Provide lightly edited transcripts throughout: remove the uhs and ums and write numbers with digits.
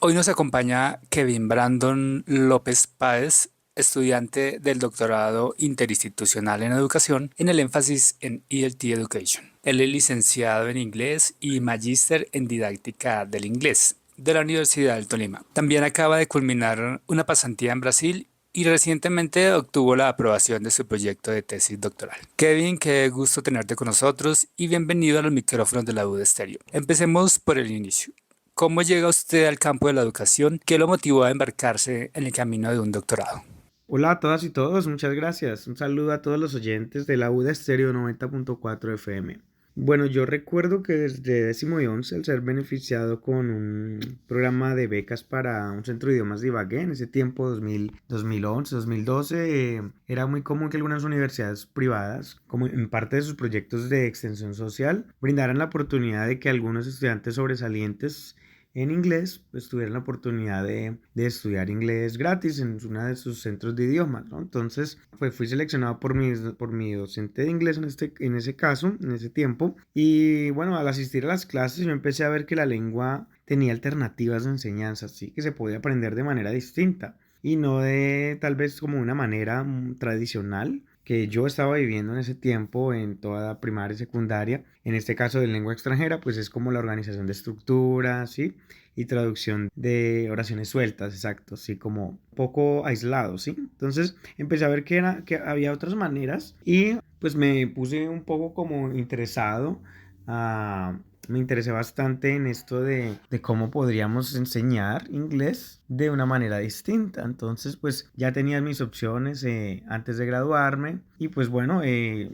Hoy nos acompaña Kevin Brandon López Páez, estudiante del doctorado interinstitucional en educación, en el énfasis en ELT Education. Él es licenciado en inglés y magíster en didáctica del inglés de la Universidad del Tolima. También acaba de culminar una pasantía en Brasil y recientemente obtuvo la aprobación de su proyecto de tesis doctoral. Kevin, qué gusto tenerte con nosotros y bienvenido a los micrófonos de la UD Stereo. Empecemos por el inicio. ¿Cómo llega usted al campo de la educación? ¿Qué lo motivó a embarcarse en el camino de un doctorado? Hola a todas y todos, muchas gracias. Un saludo a todos los oyentes de la UDA Estéreo 90.4 FM. Bueno, yo recuerdo que desde décimo y once, al ser beneficiado con un programa de becas para un centro de idiomas de Ibagué, en ese tiempo 2011, 2012, era muy común que algunas universidades privadas, como en parte de sus proyectos de extensión social, brindaran la oportunidad de que algunos estudiantes sobresalientes en inglés, pues tuvieron la oportunidad de estudiar inglés gratis en uno de sus centros de idiomas, ¿no? Entonces, pues fui seleccionado por mi docente de inglés en ese caso, en ese tiempo. Y bueno, al asistir a las clases yo empecé a ver que la lengua tenía alternativas de enseñanza, sí, que se podía aprender de manera distinta y no de tal vez como una manera tradicional que yo estaba viviendo en ese tiempo en toda primaria y secundaria. En este caso de lengua extranjera, pues es como la organización de estructuras, ¿sí? Y traducción de oraciones sueltas, exacto, así como poco aislado, ¿sí? Entonces empecé a ver que había otras maneras y pues me puse un poco como interesado a me interesé bastante en esto de cómo podríamos enseñar inglés de una manera distinta. Entonces, pues ya tenía mis opciones antes de graduarme y pues bueno,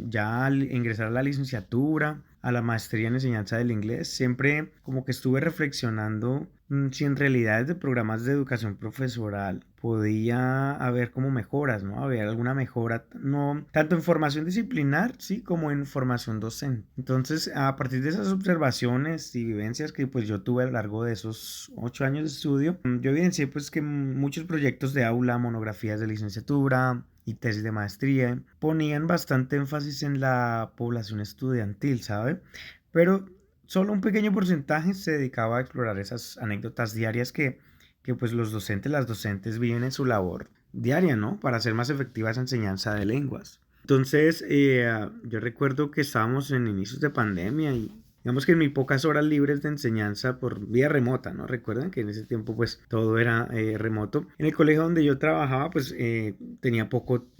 ya al ingresar a la licenciatura, a la maestría en enseñanza del inglés, siempre como que estuve reflexionando si en realidad desde programas de educación profesoral podía haber como mejoras, ¿no? Haber alguna mejora, no tanto en formación disciplinar, sí, como en formación docente. Entonces, a partir de esas observaciones y vivencias que pues yo tuve a lo largo de esos 8 años de estudio, yo evidencié pues que muchos proyectos de aula, monografías de licenciatura y tesis de maestría ponían bastante énfasis en la población estudiantil, ¿sabe? Pero solo un pequeño porcentaje se dedicaba a explorar esas anécdotas diarias que pues los docentes, las docentes viven en su labor diaria, ¿no? Para hacer más efectiva esa enseñanza de lenguas. Entonces, yo recuerdo que estábamos en inicios de pandemia y digamos que en mis pocas horas libres de enseñanza por vía remota, ¿no? Recuerdan que en ese tiempo pues todo era remoto. En el colegio donde yo trabajaba pues tenía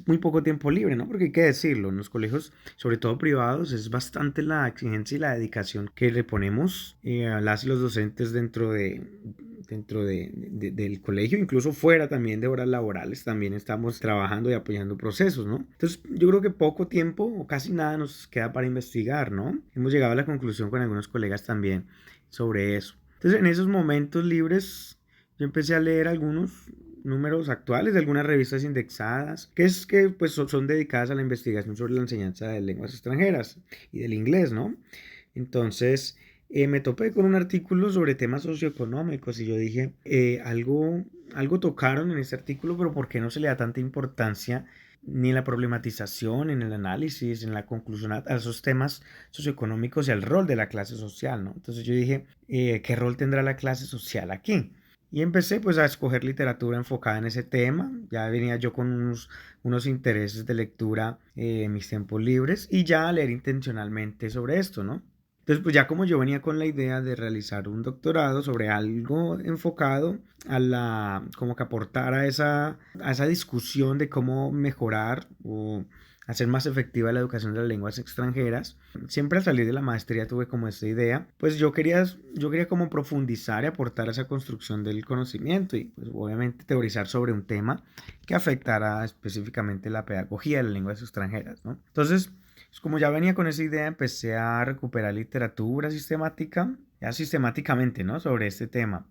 muy poco tiempo libre, ¿no? Porque hay que decirlo, en los colegios, sobre todo privados, es bastante la exigencia y la dedicación que le ponemos a las y los docentes del colegio, incluso fuera también de horas laborales, también estamos trabajando y apoyando procesos, ¿no? Entonces, yo creo que poco tiempo o casi nada nos queda para investigar, ¿no? Hemos llegado a la conclusión con algunos colegas también sobre eso. Entonces, en esos momentos libres, yo empecé a leer algunos números actuales de algunas revistas indexadas, que pues son dedicadas a la investigación sobre la enseñanza de lenguas extranjeras y del inglés, ¿no? Entonces, me topé con un artículo sobre temas socioeconómicos y yo dije, algo tocaron en este artículo, pero ¿por qué no se le da tanta importancia ni en la problematización, en el análisis, en la conclusión a esos temas socioeconómicos y al rol de la clase social, ¿no? Entonces yo dije, ¿qué rol tendrá la clase social aquí? Y empecé pues a escoger literatura enfocada en ese tema. Ya venía yo con unos intereses de lectura en mis tiempos libres y ya a leer intencionalmente sobre esto, ¿no? Entonces, pues ya como yo venía con la idea de realizar un doctorado sobre algo enfocado como que aportar a esa discusión de cómo mejorar o hacer más efectiva la educación de las lenguas extranjeras, siempre al salir de la maestría tuve como esta idea, pues yo quería como profundizar y aportar a esa construcción del conocimiento y pues obviamente teorizar sobre un tema que afectara específicamente la pedagogía de las lenguas extranjeras, ¿no? Entonces, pues como ya venía con esa idea, empecé a recuperar literatura sistemática, ya sistemáticamente, ¿no? Sobre este tema.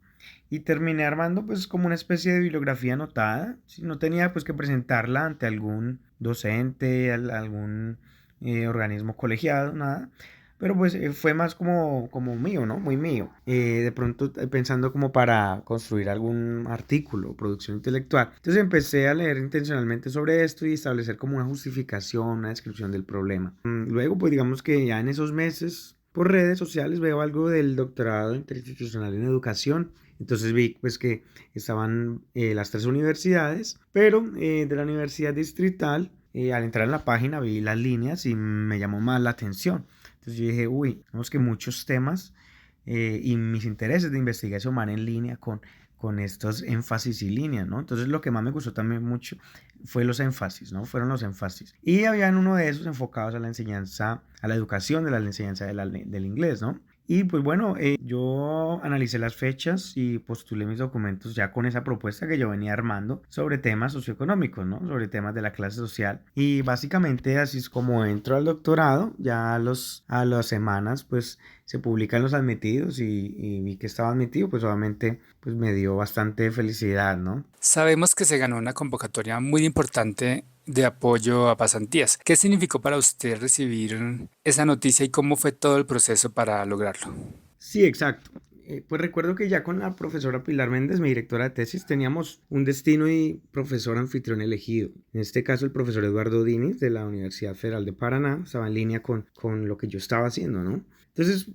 Y terminé armando pues como una especie de bibliografía anotada. Si no tenía pues que presentarla ante algún docente, algún organismo colegiado, nada. Pero pues fue más como mío, ¿no? Muy mío. De pronto pensando como para construir algún artículo, producción intelectual. Entonces empecé a leer intencionalmente sobre esto y establecer como una justificación, una descripción del problema. Luego pues digamos que ya en esos meses por redes sociales veo algo del doctorado interinstitucional en educación. Entonces vi pues que estaban las tres universidades, pero de la Universidad Distrital, al entrar en la página vi las líneas y me llamó más la atención. Entonces yo dije, uy, vemos que muchos temas y mis intereses de investigación van en línea con estos énfasis y líneas, ¿no? Entonces lo que más me gustó también mucho fue los énfasis, ¿no? Fueron los énfasis. Y habían uno de esos enfocados a la enseñanza, a la educación de la enseñanza del inglés, ¿no? Y pues bueno, yo analicé las fechas y postulé mis documentos ya con esa propuesta que yo venía armando sobre temas socioeconómicos, ¿no? Sobre temas de la clase social. Y básicamente así es como entro al doctorado. Ya a las semanas pues se publican los admitidos y vi que estaba admitido, pues obviamente pues me dio bastante felicidad, ¿no? Sabemos que se ganó una convocatoria muy importante de apoyo a pasantías. ¿Qué significó para usted recibir esa noticia y cómo fue todo el proceso para lograrlo? Sí, exacto. Pues recuerdo que ya con la profesora Pilar Méndez, mi directora de tesis, teníamos un destino y profesor anfitrión elegido. En este caso, el profesor Eduardo Diniz de la Universidad Federal de Paraná estaba en línea con lo que yo estaba haciendo, ¿no? Entonces,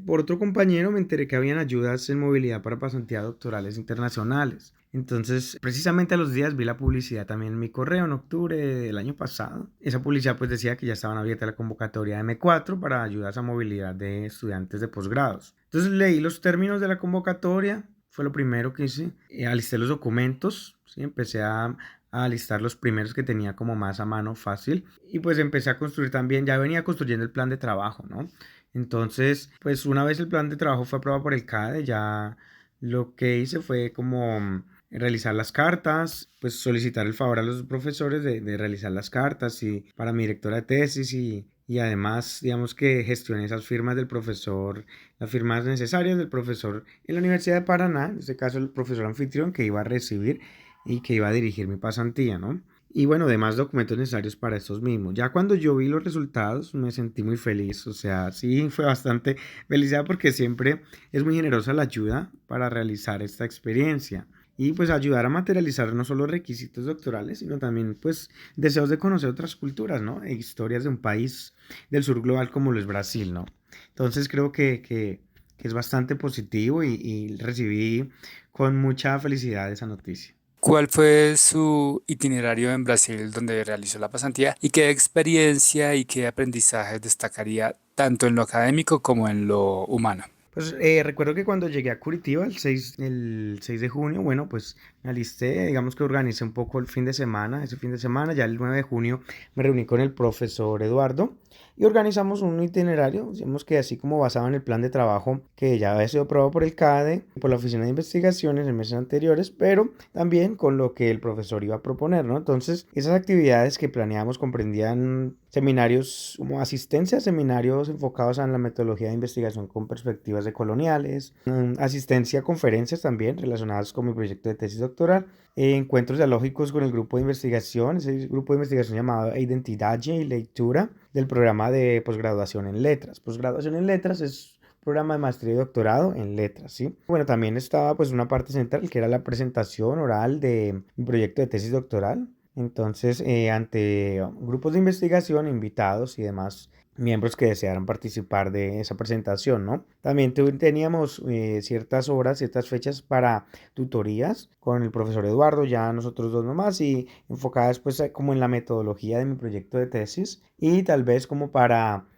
por otro compañero me enteré que habían ayudas en movilidad para pasantías doctorales internacionales. Entonces, precisamente a los días vi la publicidad también en mi correo en octubre del año pasado. Esa publicidad pues decía que ya estaban abiertas la convocatoria M4 para ayudas a movilidad de estudiantes de posgrados. Entonces leí los términos de la convocatoria, fue lo primero que hice. Alisté los documentos, ¿sí? Empecé a alistar los primeros que tenía como más a mano fácil y pues empecé a construir también, ya venía construyendo el plan de trabajo, ¿no? Entonces, pues una vez el plan de trabajo fue aprobado por el CADE, ya lo que hice fue como realizar las cartas, pues solicitar el favor a los profesores de realizar las cartas y para mi directora de tesis y además, digamos que gestioné esas firmas del profesor, las firmas necesarias del profesor en la Universidad de Paraná, en este caso el profesor anfitrión que iba a recibir y que iba a dirigir mi pasantía, ¿no? Y bueno, demás documentos necesarios para estos mismos. Ya cuando yo vi los resultados me sentí muy feliz, o sea, sí fue bastante felicidad porque siempre es muy generosa la ayuda para realizar esta experiencia y pues ayudar a materializar no solo requisitos doctorales, sino también pues deseos de conocer otras culturas, ¿no? E historias de un país del sur global como lo es Brasil, ¿no? Entonces creo que es bastante positivo y recibí con mucha felicidad esa noticia. ¿Cuál fue su itinerario en Brasil donde realizó la pasantía y qué experiencia y qué aprendizaje destacaría tanto en lo académico como en lo humano? Pues recuerdo que cuando llegué a Curitiba el 6 de junio, bueno, pues me alisté, digamos que organicé un poco el fin de semana, ese fin de semana, ya el 9 de junio me reuní con el profesor Eduardo y organizamos un itinerario, digamos que así como basado en el plan de trabajo que ya había sido aprobado por el CADE, por la Oficina de Investigaciones en meses anteriores, pero también con lo que el profesor iba a proponer, ¿no? Entonces, esas actividades que planeamos comprendían seminarios como asistencia a seminarios enfocados en la metodología de investigación con perspectivas de coloniales, asistencia a conferencias también relacionadas con mi proyecto de tesis doctoral, encuentros dialógicos con el grupo de investigación, ese grupo de investigación llamado Identidad y Lectura del programa de posgraduación en letras. Posgraduación en letras es programa de maestría y doctorado en letras, ¿sí? Bueno, también estaba pues una parte central que era la presentación oral de mi proyecto de tesis doctoral. Entonces, ante grupos de investigación, invitados y demás miembros que desearan participar de esa presentación, ¿no? También teníamos ciertas horas, ciertas fechas para tutorías con el profesor Eduardo, ya nosotros dos nomás, y enfocadas pues como en la metodología de mi proyecto de tesis y tal vez como para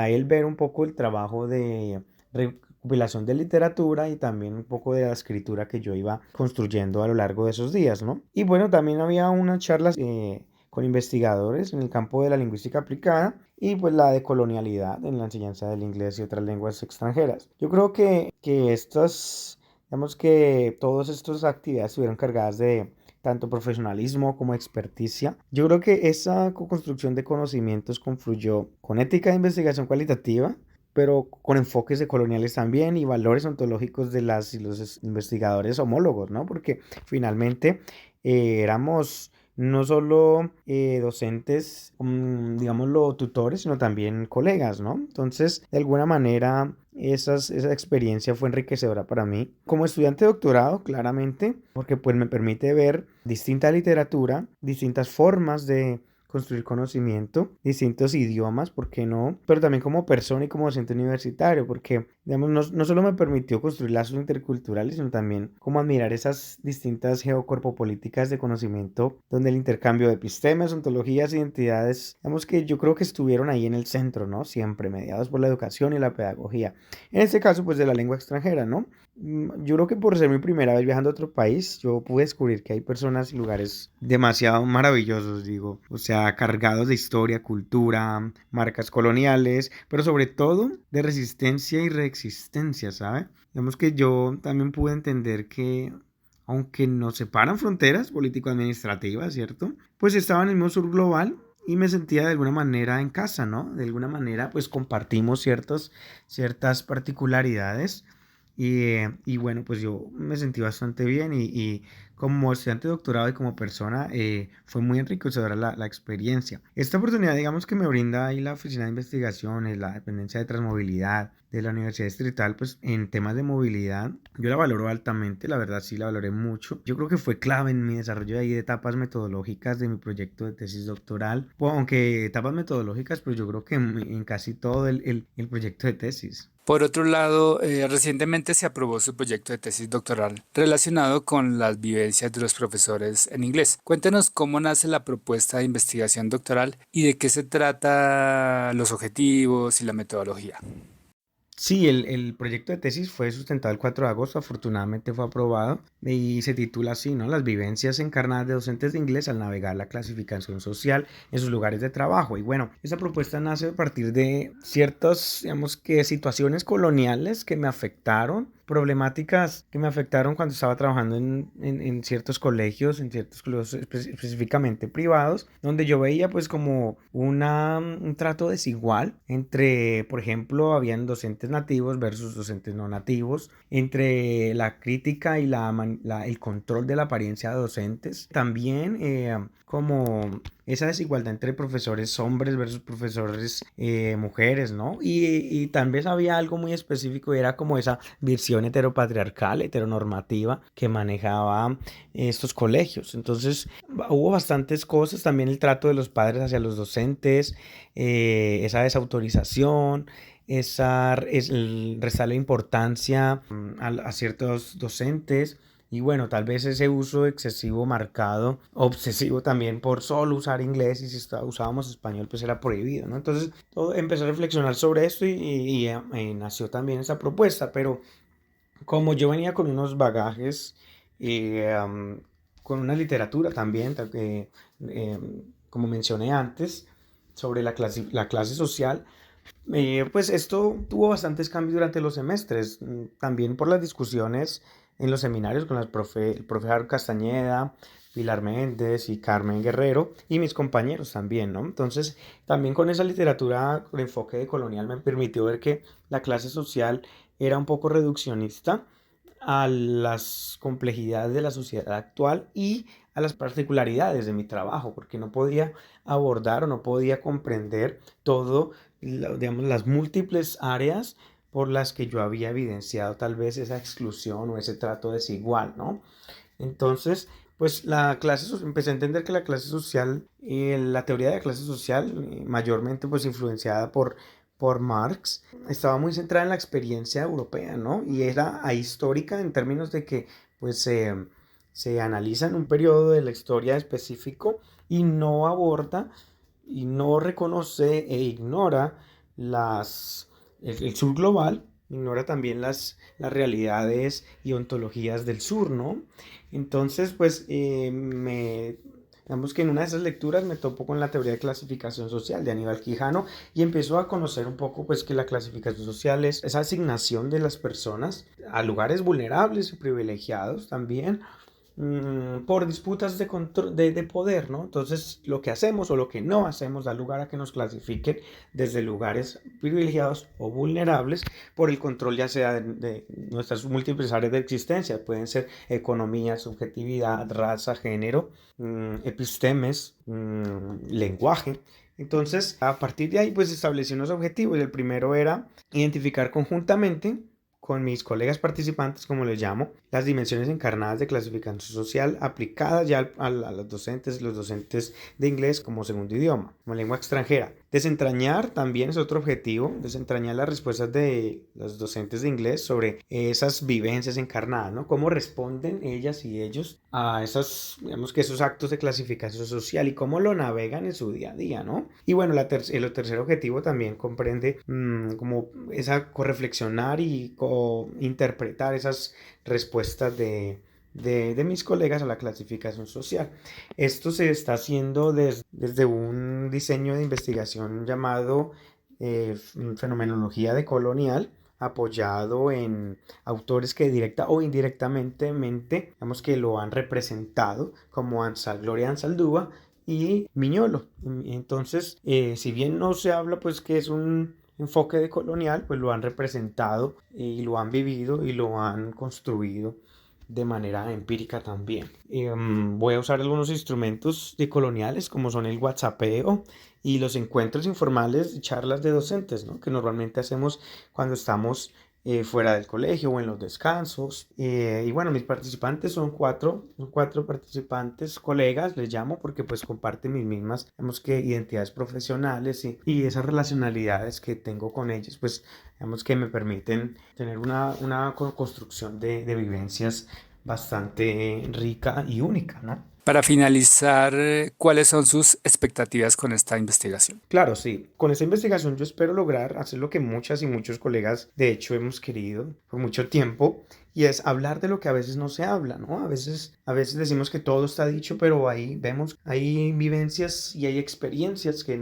él ver un poco el trabajo de recopilación de literatura y también un poco de la escritura que yo iba construyendo a lo largo de esos días, ¿no? Y bueno, también había unas charlas con investigadores en el campo de la lingüística aplicada y pues la de colonialidad en la enseñanza del inglés y otras lenguas extranjeras. Yo creo que estas, digamos que todas estas actividades estuvieron cargadas de tanto profesionalismo como experticia. Yo creo que esa construcción de conocimientos confluyó con ética de investigación cualitativa, pero con enfoques de coloniales también y valores ontológicos de las y los investigadores homólogos, ¿no? Porque finalmente éramos no solo docentes, digámoslo, tutores, sino también colegas, ¿no? Entonces, de alguna manera, esa experiencia fue enriquecedora para mí. Como estudiante de doctorado, claramente, porque pues me permite ver distinta literatura, distintas formas de construir conocimiento, distintos idiomas, ¿por qué no? Pero también como persona y como docente universitario, porque digamos, no solo me permitió construir lazos interculturales, sino también como admirar esas distintas geocorpopolíticas de conocimiento, donde el intercambio de epistemas, ontologías, identidades, digamos que yo creo que estuvieron ahí en el centro, ¿no? Siempre mediados por la educación y la pedagogía. En este caso, pues de la lengua extranjera, ¿no? Yo creo que por ser mi primera vez viajando a otro país, yo pude descubrir que hay personas y lugares demasiado maravillosos, digo, o sea, cargados de historia, cultura, marcas coloniales, pero sobre todo de resistencia y reexistencia, ¿sabe? Digamos que yo también pude entender que, aunque nos separan fronteras político-administrativas, ¿cierto? Pues estaba en el mismo sur global y me sentía de alguna manera en casa, ¿no? De alguna manera, pues compartimos ciertas particularidades y bueno, pues yo me sentí bastante bien y como estudiante de doctorado y como persona fue muy enriquecedora la experiencia. Esta oportunidad, digamos que me brinda ahí la Oficina de Investigaciones, la dependencia de Transmovilidad de la Universidad Distrital, pues en temas de movilidad, yo la valoro altamente, la verdad sí la valoré mucho. Yo creo que fue clave en mi desarrollo de ahí de etapas metodológicas de mi proyecto de tesis doctoral, bueno, aunque etapas metodológicas, pero yo creo que en casi todo el proyecto de tesis. Por otro lado, recientemente se aprobó su proyecto de tesis doctoral relacionado con las vivencias de los profesores en inglés. Cuéntenos cómo nace la propuesta de investigación doctoral y de qué se trata los objetivos y la metodología. Sí, el proyecto de tesis fue sustentado el 4 de agosto, afortunadamente fue aprobado y se titula así, ¿no? Las vivencias encarnadas de docentes de inglés al navegar la clasificación social en sus lugares de trabajo. Y bueno, esa propuesta nace a partir de ciertas, digamos que situaciones coloniales que me afectaron, problemáticas que me afectaron cuando estaba trabajando en ciertos colegios, específicamente privados, donde yo veía pues como un trato desigual entre, por ejemplo, habían docentes nativos versus docentes no nativos, entre la crítica y el control de la apariencia de docentes, también como esa desigualdad entre profesores hombres versus profesores mujeres, ¿no? Y tal vez había algo muy específico y era como esa visión heteropatriarcal, heteronormativa que manejaba estos colegios. Entonces hubo bastantes cosas, también el trato de los padres hacia los docentes, esa desautorización, restarle importancia a ciertos docentes. Y bueno, tal vez ese uso excesivo marcado, obsesivo también por solo usar inglés y si usábamos español pues era prohibido, ¿no? Entonces todo, empecé a reflexionar sobre esto y nació también esa propuesta, pero como yo venía con unos bagajes, con una literatura también, eh, como mencioné antes, sobre la clase social, pues esto tuvo bastantes cambios durante los semestres, también por las discusiones en los seminarios con el profe Harold Castañeda, Pilar Méndez y Carmen Guerrero y mis compañeros también, ¿no? Entonces, también con esa literatura con enfoque de colonial me permitió ver que la clase social era un poco reduccionista a las complejidades de la sociedad actual y a las particularidades de mi trabajo, porque no podía abordar o no podía comprender todo, digamos, las múltiples áreas por las que yo había evidenciado tal vez esa exclusión o ese trato desigual, ¿no? Entonces, pues empecé a entender que la clase social, la teoría de la clase social, mayormente pues influenciada por Marx, estaba muy centrada en la experiencia europea, ¿no? Y era ahistórica en términos de que pues se analiza en un periodo de la historia específico y no aborda y no reconoce e ignora el sur global, ignora también las realidades y ontologías del sur, ¿no? Entonces, pues, digamos que en una de esas lecturas me topo con la teoría de clasificación social de Aníbal Quijano y empezó a conocer un poco, pues, que la clasificación social es esa asignación de las personas a lugares vulnerables y privilegiados también, por disputas de poder, ¿no? Entonces, lo que hacemos o lo que no hacemos da lugar a que nos clasifiquen desde lugares privilegiados o vulnerables por el control ya sea de nuestras múltiples áreas de existencia. Pueden ser economía, subjetividad, raza, género, epistemes, lenguaje. Entonces, a partir de ahí, pues establecí unos objetivos. El primero era identificar conjuntamente con mis colegas participantes, como les llamo, las dimensiones encarnadas de clasificación social aplicadas ya a los docentes de inglés como segundo idioma, como lengua extranjera. Desentrañar también es otro objetivo, desentrañar las respuestas de los docentes de inglés sobre esas vivencias encarnadas, ¿no? Cómo responden ellas y ellos a esos, digamos que esos actos de clasificación social y cómo lo navegan en su día a día, ¿no? Y bueno, el tercer objetivo también comprende como esa correflexionar y interpretar esas respuestas de mis colegas a la clasificación social. Esto se está haciendo desde un diseño de investigación llamado Fenomenología decolonial, apoyado en autores que directa o indirectamente, digamos que lo han representado, como Gloria Ansaldúa y Miñolo. Entonces, si bien no se habla pues que es un enfoque decolonial, pues lo han representado y lo han vivido y lo han construido de manera empírica también. Voy a usar algunos instrumentos decoloniales como son el WhatsAppeo y los encuentros informales y charlas de docentes, ¿no? Que normalmente hacemos cuando estamos fuera del colegio o en los descansos. Y bueno, mis participantes son cuatro participantes, colegas, les llamo porque pues comparten mis mismas, digamos que identidades profesionales y esas relacionalidades que tengo con ellos, pues digamos que me permiten tener una construcción de vivencias bastante rica y única, ¿no? Para finalizar, ¿cuáles son sus expectativas con esta investigación? Claro, sí. Con esta investigación yo espero lograr hacer lo que muchas y muchos colegas de hecho hemos querido por mucho tiempo y es hablar de lo que a veces no se habla, ¿no? A veces decimos que todo está dicho, pero ahí vemos, hay vivencias y hay experiencias que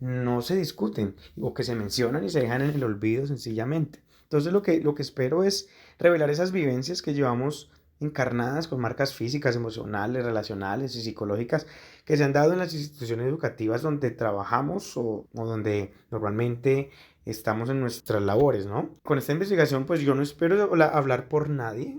no se discuten o que se mencionan y se dejan en el olvido sencillamente. Entonces lo que espero es revelar esas vivencias que llevamos encarnadas con marcas físicas, emocionales, relacionales y psicológicas que se han dado en las instituciones educativas donde trabajamos o donde normalmente estamos en nuestras labores, ¿no? Con esta investigación, pues yo no espero hablar por nadie,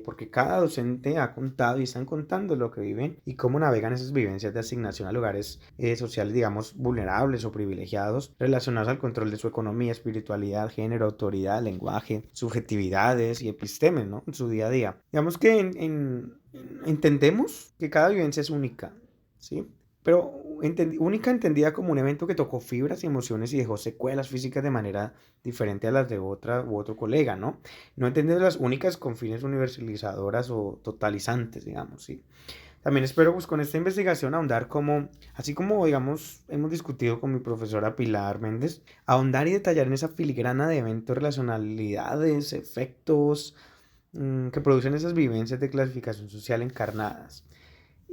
porque cada docente ha contado y están contando lo que viven y cómo navegan esas vivencias de asignación a lugares sociales, digamos, vulnerables o privilegiados, relacionados al control de su economía, espiritualidad, género, autoridad, lenguaje, subjetividades y epistemes, ¿no? En su día a día. Digamos que entendemos que cada vivencia es única, ¿sí? Pero única entendida como un evento que tocó fibras y emociones y dejó secuelas físicas de manera diferente a las de otra u otro colega, ¿no? No entender las únicas con fines universalizadoras o totalizantes, digamos, ¿sí? También espero pues con esta investigación ahondar así como digamos hemos discutido con mi profesora Pilar Méndez, ahondar y detallar en esa filigrana de eventos, relacionalidades, efectos que producen esas vivencias de clasificación social encarnadas.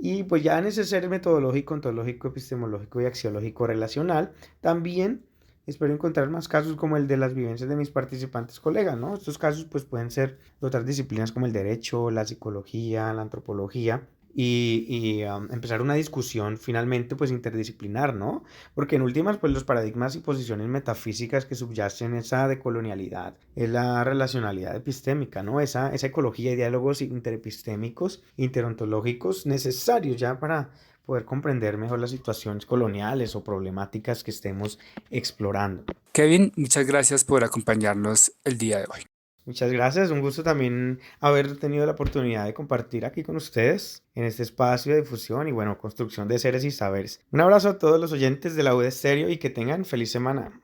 Y pues ya en ese ser metodológico, ontológico, epistemológico y axiológico relacional, también espero encontrar más casos como el de las vivencias de mis participantes colegas, ¿no? Estos casos pues pueden ser de otras disciplinas como el derecho, la psicología, la antropología, empezar una discusión finalmente pues interdisciplinar, ¿no? Porque en últimas pues los paradigmas y posiciones metafísicas que subyacen esa decolonialidad es la relacionalidad epistémica, ¿no? Esa ecología y diálogos interepistémicos, interontológicos necesarios ya para poder comprender mejor las situaciones coloniales o problemáticas que estemos explorando. Kevin, muchas gracias por acompañarnos el día de hoy. Muchas gracias, un gusto también haber tenido la oportunidad de compartir aquí con ustedes en este espacio de difusión y bueno, construcción de seres y saberes. Un abrazo a todos los oyentes de la UD Estéreo y que tengan feliz semana.